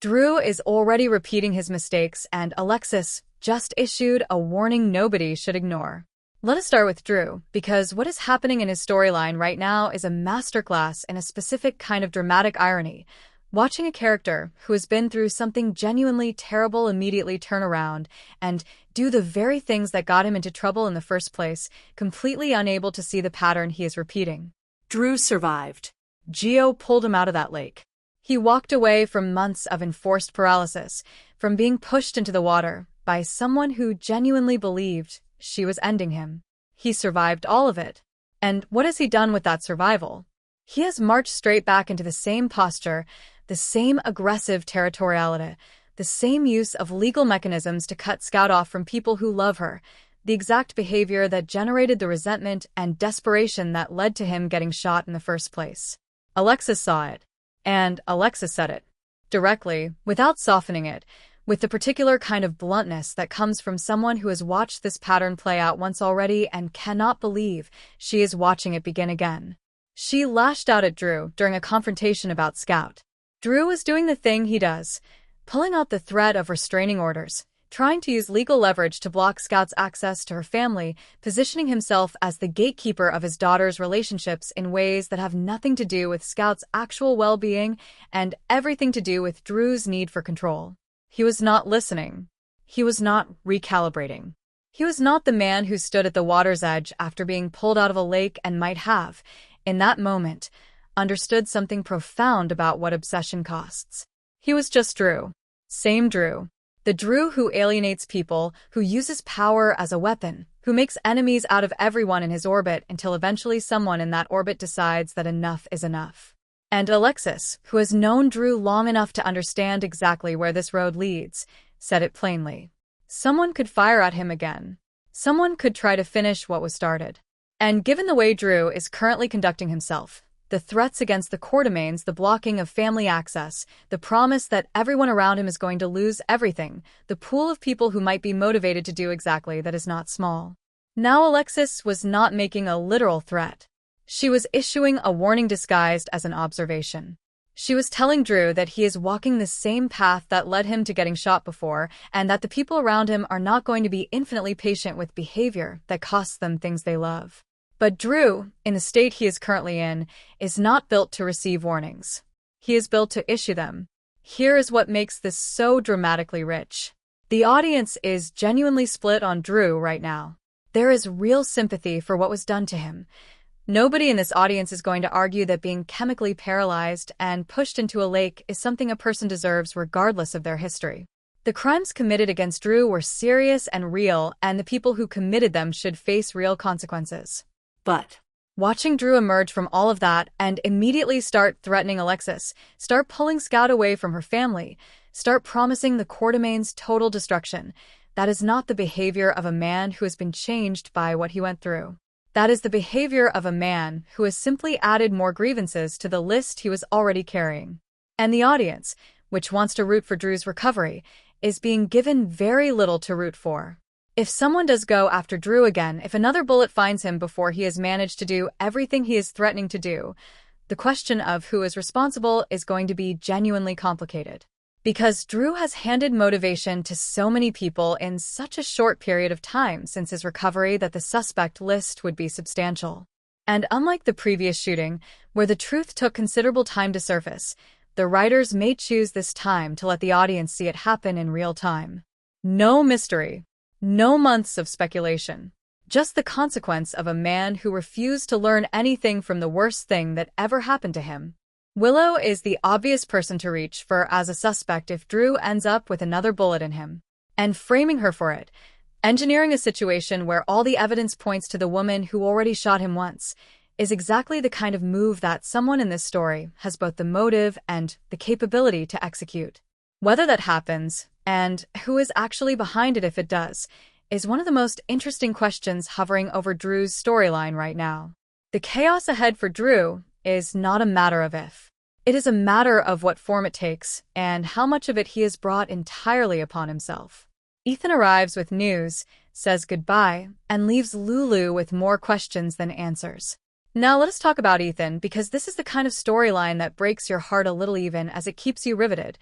Drew is already repeating his mistakes, and Alexis just issued a warning nobody should ignore. Let us start with Drew, because what is happening in his storyline right now is a masterclass in a specific kind of dramatic irony. Watching a character who has been through something genuinely terrible immediately turn around and do the very things that got him into trouble in the first place, completely unable to see the pattern he is repeating. Drew survived. Geo pulled him out of that lake. He walked away from months of enforced paralysis, from being pushed into the water by someone who genuinely believed she was ending him. He survived all of it. And what has he done with that survival? He has marched straight back into the same posture, the same aggressive territoriality, the same use of legal mechanisms to cut Scout off from people who love her, the exact behavior that generated the resentment and desperation that led to him getting shot in the first place. Alexis saw it, and Alexis said it. Directly, without softening it, with the particular kind of bluntness that comes from someone who has watched this pattern play out once already and cannot believe she is watching it begin again. She lashed out at Drew during a confrontation about Scout. Drew was doing the thing he does, pulling out the thread of restraining orders, trying to use legal leverage to block Scout's access to her family, positioning himself as the gatekeeper of his daughter's relationships in ways that have nothing to do with Scout's actual well-being and everything to do with Drew's need for control. He was not listening. He was not recalibrating. He was not the man who stood at the water's edge after being pulled out of a lake and might have, in that moment, understood something profound about what obsession costs. He was just Drew. Same Drew. The Drew who alienates people, who uses power as a weapon, who makes enemies out of everyone in his orbit until eventually someone in that orbit decides that enough is enough. And Alexis, who has known Drew long enough to understand exactly where this road leads, said it plainly. Someone could fire at him again. Someone could try to finish what was started. And given the way Drew is currently conducting himself, the threats against the core domains, the blocking of family access, the promise that everyone around him is going to lose everything, the pool of people who might be motivated to do exactly that is not small. Now Alexis was not making a literal threat. She was issuing a warning disguised as an observation. She was telling Drew that he is walking the same path that led him to getting shot before, and that the people around him are not going to be infinitely patient with behavior that costs them things they love. But Drew, in the state he is currently in, is not built to receive warnings. He is built to issue them. Here is what makes this so dramatically rich. The audience is genuinely split on Drew right now. There is real sympathy for what was done to him. Nobody in this audience is going to argue that being chemically paralyzed and pushed into a lake is something a person deserves regardless of their history. The crimes committed against Drew were serious and real, and the people who committed them should face real consequences. But watching Drew emerge from all of that and immediately start threatening Alexis, start pulling Scout away from her family, start promising the core domain's total destruction, that is not the behavior of a man who has been changed by what he went through. That is the behavior of a man who has simply added more grievances to the list he was already carrying. And the audience, which wants to root for Drew's recovery, is being given very little to root for. If someone does go after Drew again, if another bullet finds him before he has managed to do everything he is threatening to do, the question of who is responsible is going to be genuinely complicated. Because Drew has handed motivation to so many people in such a short period of time since his recovery that the suspect list would be substantial. And unlike the previous shooting, where the truth took considerable time to surface, the writers may choose this time to let the audience see it happen in real time. No mystery. No months of speculation. Just the consequence of a man who refused to learn anything from the worst thing that ever happened to him. Willow is the obvious person to reach for as a suspect if Drew ends up with another bullet in him. And framing her for it, engineering a situation where all the evidence points to the woman who already shot him once, is exactly the kind of move that someone in this story has both the motive and the capability to execute. Whether that happens, and who is actually behind it if it does, is one of the most interesting questions hovering over Drew's storyline right now. The chaos ahead for Drew is not a matter of if. It is a matter of what form it takes and how much of it he has brought entirely upon himself. Ethan arrives with news, says goodbye, and leaves Lulu with more questions than answers. Now let us talk about Ethan, because this is the kind of storyline that breaks your heart a little even as it keeps you riveted.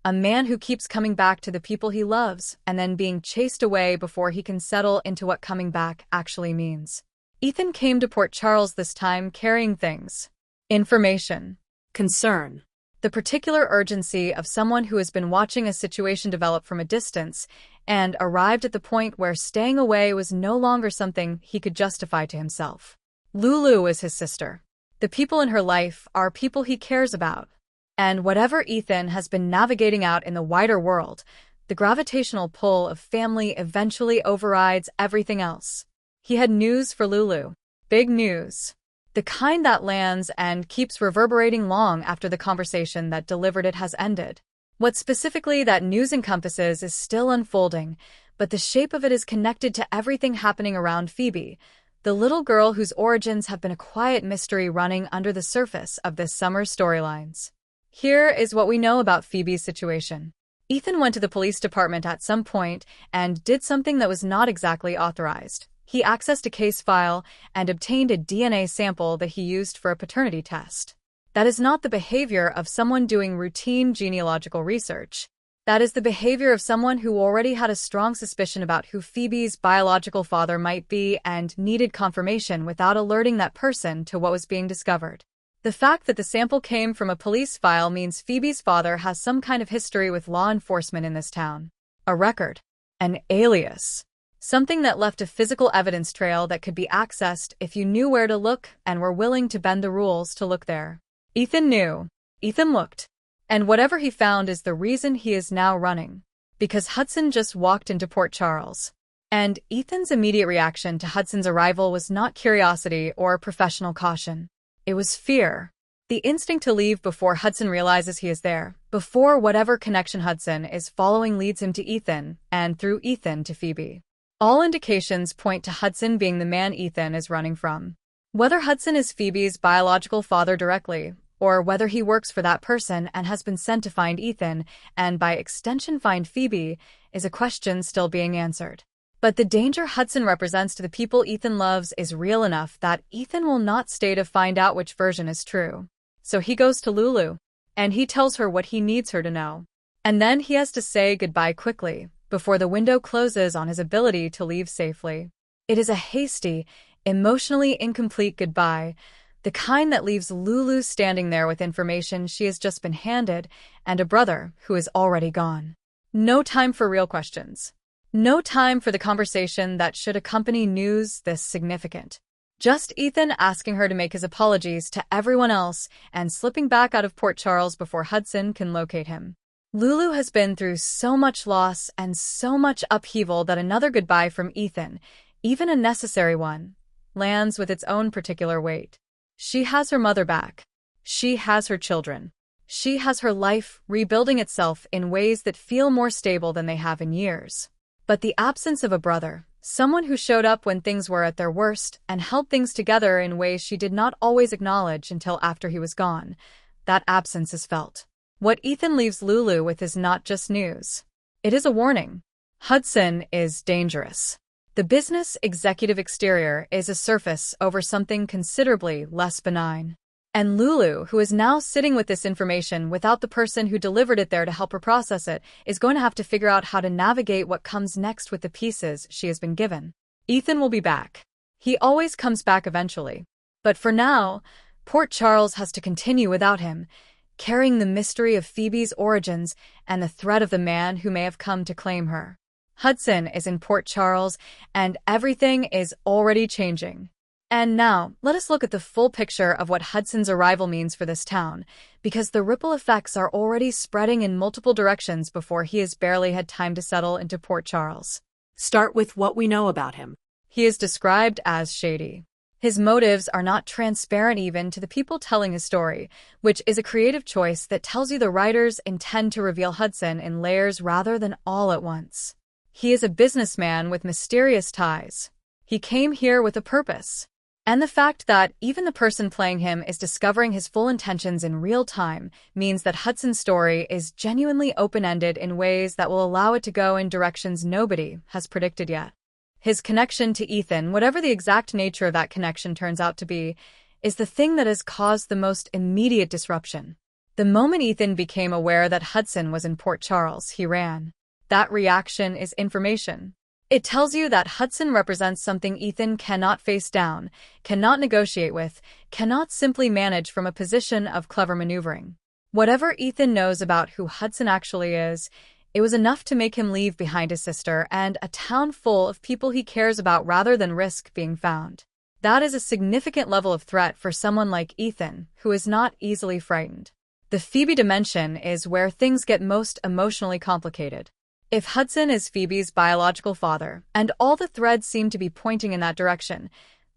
A man who keeps coming back to the people he loves and then being chased away before he can settle into what coming back actually means. Ethan came to Port Charles this time carrying things. Information. Concern. The particular urgency of someone who has been watching a situation develop from a distance and arrived at the point where staying away was no longer something he could justify to himself. Lulu is his sister. The people in her life are people he cares about. And whatever Ethan has been navigating out in the wider world, the gravitational pull of family eventually overrides everything else. He had news for Lulu. Big news. The kind that lands and keeps reverberating long after the conversation that delivered it has ended. What specifically that news encompasses is still unfolding, but the shape of it is connected to everything happening around Phoebe, the little girl whose origins have been a quiet mystery running under the surface of this summer's storylines. Here is what we know about Phoebe's situation. Ethan went to the police department at some point and did something that was not exactly authorized. He accessed a case file and obtained a DNA sample that he used for a paternity test. That is not the behavior of someone doing routine genealogical research. That is the behavior of someone who already had a strong suspicion about who Phoebe's biological father might be and needed confirmation without alerting that person to what was being discovered. The fact that the sample came from a police file means Phoebe's father has some kind of history with law enforcement in this town. A record. An alias. Something that left a physical evidence trail that could be accessed if you knew where to look and were willing to bend the rules to look there. Ethan knew. Ethan looked. And whatever he found is the reason he is now running. Because Hudson just walked into Port Charles. And Ethan's immediate reaction to Hudson's arrival was not curiosity or professional caution. It was fear. The instinct to leave before Hudson realizes he is there, before whatever connection Hudson is following leads him to Ethan, and through Ethan to Phoebe. All indications point to Hudson being the man Ethan is running from. Whether Hudson is Phoebe's biological father directly, or whether he works for that person and has been sent to find Ethan, and by extension find Phoebe, is a question still being answered. But the danger Hudson represents to the people Ethan loves is real enough that Ethan will not stay to find out which version is true. So he goes to Lulu, and he tells her what he needs her to know. And then he has to say goodbye quickly, before the window closes on his ability to leave safely. It is a hasty, emotionally incomplete goodbye, the kind that leaves Lulu standing there with information she has just been handed, and a brother who is already gone. No time for real questions. No time for the conversation that should accompany news this significant. Just Ethan asking her to make his apologies to everyone else and slipping back out of Port Charles before Hudson can locate him. Lulu has been through so much loss and so much upheaval that another goodbye from Ethan, even a necessary one, lands with its own particular weight. She has her mother back. She has her children. She has her life rebuilding itself in ways that feel more stable than they have in years. But the absence of a brother, someone who showed up when things were at their worst and held things together in ways she did not always acknowledge until after he was gone, that absence is felt. What Ethan leaves Lulu with is not just news. It is a warning. Hudson is dangerous. The business executive exterior is a surface over something considerably less benign. And Lulu, who is now sitting with this information without the person who delivered it there to help her process it, is going to have to figure out how to navigate what comes next with the pieces she has been given. Ethan will be back. He always comes back eventually. But for now, Port Charles has to continue without him, carrying the mystery of Phoebe's origins and the threat of the man who may have come to claim her. Hudson is in Port Charles, and everything is already changing. And now, let us look at the full picture of what Hudson's arrival means for this town, because the ripple effects are already spreading in multiple directions before he has barely had time to settle into Port Charles. Start with what we know about him. He is described as shady. His motives are not transparent even to the people telling his story, which is a creative choice that tells you the writers intend to reveal Hudson in layers rather than all at once. He is a businessman with mysterious ties. He came here with a purpose. And the fact that even the person playing him is discovering his full intentions in real time means that Hudson's story is genuinely open-ended in ways that will allow it to go in directions nobody has predicted yet. His connection to Ethan, whatever the exact nature of that connection turns out to be, is the thing that has caused the most immediate disruption. The moment Ethan became aware that Hudson was in Port Charles, he ran. That reaction is information. It tells you that Hudson represents something Ethan cannot face down, cannot negotiate with, cannot simply manage from a position of clever maneuvering. Whatever Ethan knows about who Hudson actually is, it was enough to make him leave behind his sister and a town full of people he cares about rather than risk being found. That is a significant level of threat for someone like Ethan, who is not easily frightened. The Phoebe dimension is where things get most emotionally complicated. If Hudson is Phoebe's biological father, and all the threads seem to be pointing in that direction,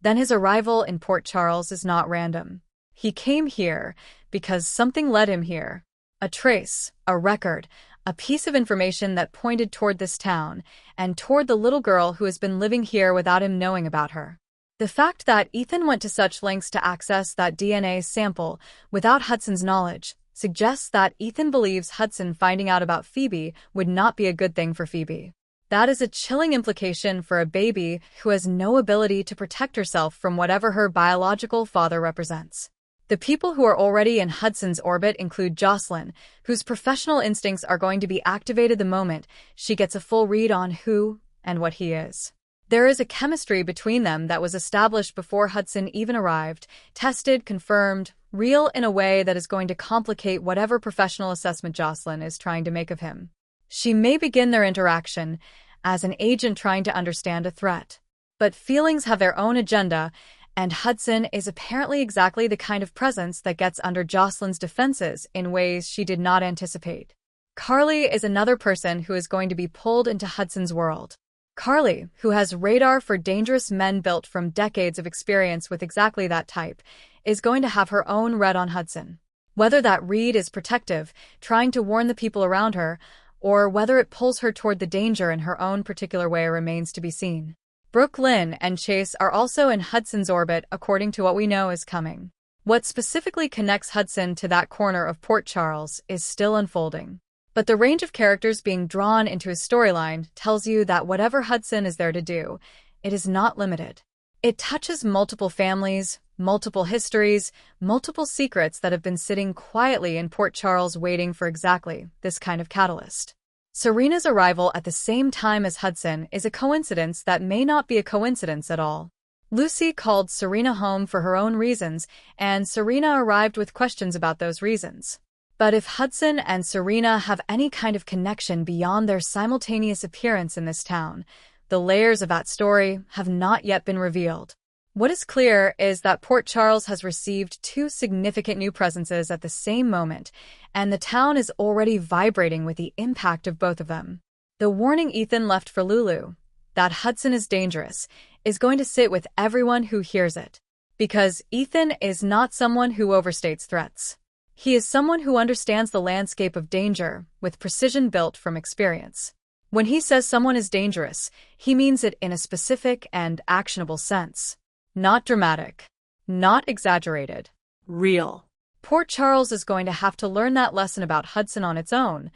then his arrival in Port Charles is not random. He came here because something led him here. A trace, a record, a piece of information that pointed toward this town, and toward the little girl who has been living here without him knowing about her. The fact that Ethan went to such lengths to access that DNA sample without Hudson's knowledge suggests that Ethan believes Hudson finding out about Phoebe would not be a good thing for Phoebe. That is a chilling implication for a baby who has no ability to protect herself from whatever her biological father represents. The people who are already in Hudson's orbit include Jocelyn, whose professional instincts are going to be activated the moment she gets a full read on who and what he is. There is a chemistry between them that was established before Hudson even arrived, tested, confirmed, real in a way that is going to complicate whatever professional assessment Jocelyn is trying to make of him. She may begin their interaction as an agent trying to understand a threat. But feelings have their own agenda, and Hudson is apparently exactly the kind of presence that gets under Jocelyn's defenses in ways she did not anticipate. Carly is another person who is going to be pulled into Hudson's world. Carly, who has radar for dangerous men built from decades of experience with exactly that type, is going to have her own read on Hudson. Whether that read is protective, trying to warn the people around her, or whether it pulls her toward the danger in her own particular way remains to be seen. Brooke Lynn and Chase are also in Hudson's orbit according to what we know is coming. What specifically connects Hudson to that corner of Port Charles is still unfolding. But the range of characters being drawn into his storyline tells you that whatever Hudson is there to do, it is not limited. It touches multiple families, multiple histories, multiple secrets that have been sitting quietly in Port Charles waiting for exactly this kind of catalyst. Serena's arrival at the same time as Hudson is a coincidence that may not be a coincidence at all. Lucy called Serena home for her own reasons, and Serena arrived with questions about those reasons. But if Hudson and Serena have any kind of connection beyond their simultaneous appearance in this town, the layers of that story have not yet been revealed. What is clear is that Port Charles has received two significant new presences at the same moment, and the town is already vibrating with the impact of both of them. The warning Ethan left for Lulu, that Hudson is dangerous, is going to sit with everyone who hears it. Because Ethan is not someone who overstates threats. He is someone who understands the landscape of danger with precision built from experience. When he says someone is dangerous, he means it in a specific and actionable sense. Not dramatic. Not exaggerated. Real. Port Charles is going to have to learn that lesson about Hudson on its own,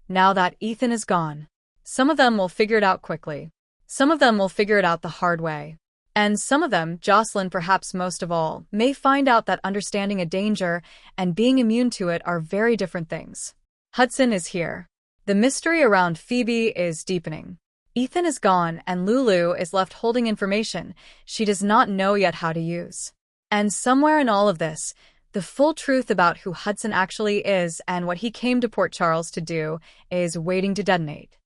now that Ethan is gone. Some of them will figure it out quickly. Some of them will figure it out the hard way. And some of them, Jocelyn perhaps most of all, may find out that understanding a danger and being immune to it are very different things. Hudson is here. The mystery around Phoebe is deepening. Ethan is gone and Lulu is left holding information she does not know yet how to use. And somewhere in all of this, the full truth about who Hudson actually is and what he came to Port Charles to do is waiting to detonate.